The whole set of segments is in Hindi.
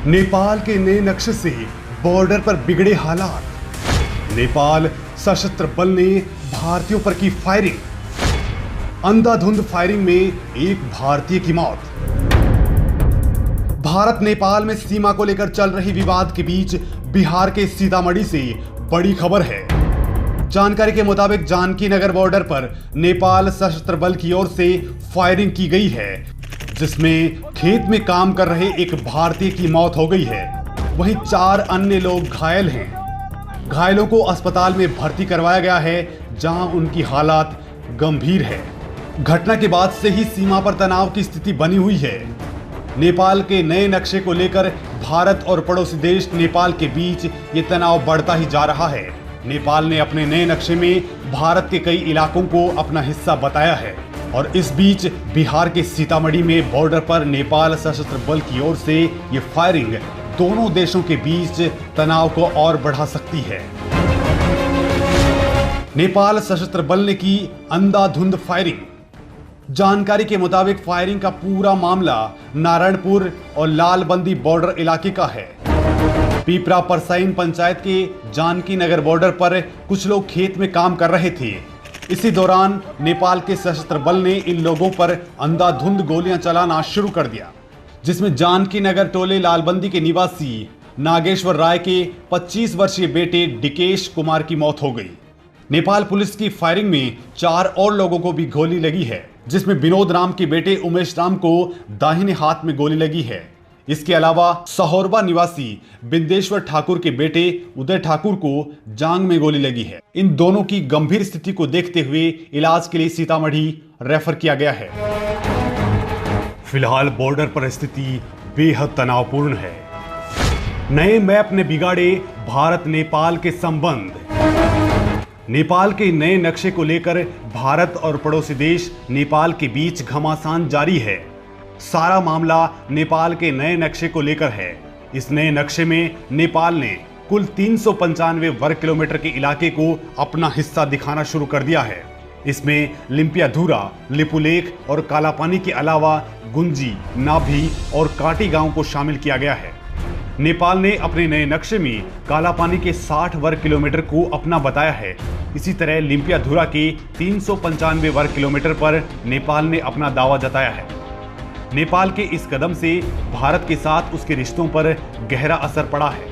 नेपाल के नए नक्शे से बॉर्डर पर बिगड़े हालात। नेपाल सशस्त्र बल ने भारतीयों पर की फायरिंग। अंधाधुंध फायरिंग में एक भारतीय की मौत। भारत नेपाल में सीमा को लेकर चल रही विवाद के बीच बिहार के सीतामढ़ी से बड़ी खबर है। जानकारी के मुताबिक जानकी नगर बॉर्डर पर नेपाल सशस्त्र बल की ओर से फायरिंग की गई है, जिसमें खेत में काम कर रहे एक भारतीय की मौत हो गई है। वहीं 4 अन्य लोग घायल हैं। घायलों को अस्पताल में भर्ती करवाया गया है, जहां उनकी हालत गंभीर है। घटना के बाद से ही सीमा पर तनाव की स्थिति बनी हुई है। नेपाल के नए नक्शे को लेकर भारत और पड़ोसी देश नेपाल के बीच ये तनाव बढ़ता ही जा रहा है। नेपाल ने अपने नए नक्शे में भारत के कई इलाकों को अपना हिस्सा बताया है और इस बीच बिहार के सीतामढ़ी में बॉर्डर पर नेपाल सशस्त्र बल की ओर से ये फायरिंग दोनों देशों के बीच तनाव को और बढ़ा सकती है। नेपाल सशस्त्र बल ने की अंधाधुंध फायरिंग। जानकारी के मुताबिक फायरिंग का पूरा मामला नारायणपुर और लालबंदी बॉर्डर इलाके का है। पीपरा परसाइन पंचायत के जानकी नगर बॉर्डर पर कुछ लोग खेत में काम कर रहे थे। इसी दौरान नेपाल के सशस्त्र बल ने इन लोगों पर अंधाधुंध गोलियां चलाना शुरू कर दिया, जिसमें जानकी नगर टोले लालबंदी के निवासी नागेश्वर राय के 25 वर्षीय बेटे डिकेश कुमार की मौत हो गई। नेपाल पुलिस की फायरिंग में 4 और लोगों को भी गोली लगी है, जिसमें विनोद राम के बेटे उमेश राम को दाहिने हाथ में गोली लगी है। इसके अलावा सहोरबा निवासी बिंदेश्वर ठाकुर के बेटे उदय ठाकुर को जांग में गोली लगी है। इन दोनों की गंभीर स्थिति को देखते हुए इलाज के लिए सीतामढ़ी रेफर किया गया है। फिलहाल बॉर्डर पर स्थिति बेहद तनावपूर्ण है। नए मैप ने बिगाड़े भारत नेपाल के संबंध। नेपाल के नए नक्शे को लेकर भारत और पड़ोसी देश नेपाल के बीच घमासान जारी है। सारा मामला नेपाल के नए नक्शे को लेकर है। इस नए नक्शे में नेपाल ने कुल 395 वर्ग किलोमीटर के इलाके को अपना हिस्सा दिखाना शुरू कर दिया है। इसमें लिम्पियाधुरा, लिपुलेख और कालापानी के अलावा गुंजी, नाभी और काटी गांव को शामिल किया गया है। नेपाल ने अपने नए नक्शे में कालापानी के 60 वर्ग किलोमीटर को अपना बताया है। इसी तरह लिम्पियाधुरा के 395 वर्ग किलोमीटर पर नेपाल ने अपना दावा जताया है। नेपाल के इस कदम से भारत के साथ उसके रिश्तों पर गहरा असर पड़ा है।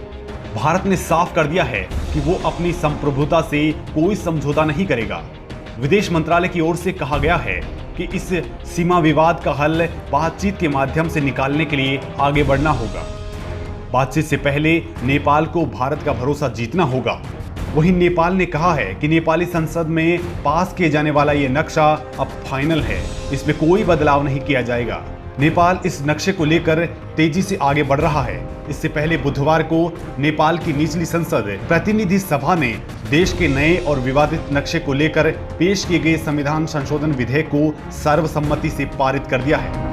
भारत ने साफ कर दिया है कि वो अपनी संप्रभुता से कोई समझौता नहीं करेगा। विदेश मंत्रालय की ओर से कहा गया है कि इस सीमा विवाद का हल बातचीत के माध्यम से निकालने के लिए आगे बढ़ना होगा। बातचीत से पहले नेपाल को भारत का भरोसा जीतना होगा। वहीं नेपाल ने कहा है कि नेपाली संसद में पास किए जाने वाला ये नक्शा अब फाइनल है, इसमें कोई बदलाव नहीं किया जाएगा। नेपाल इस नक्शे को लेकर तेजी से आगे बढ़ रहा है। इससे पहले बुधवार को नेपाल की निचली संसद प्रतिनिधि सभा ने देश के नए और विवादित नक्शे को लेकर पेश किए गए संविधान संशोधन विधेयक को सर्वसम्मति से पारित कर दिया है।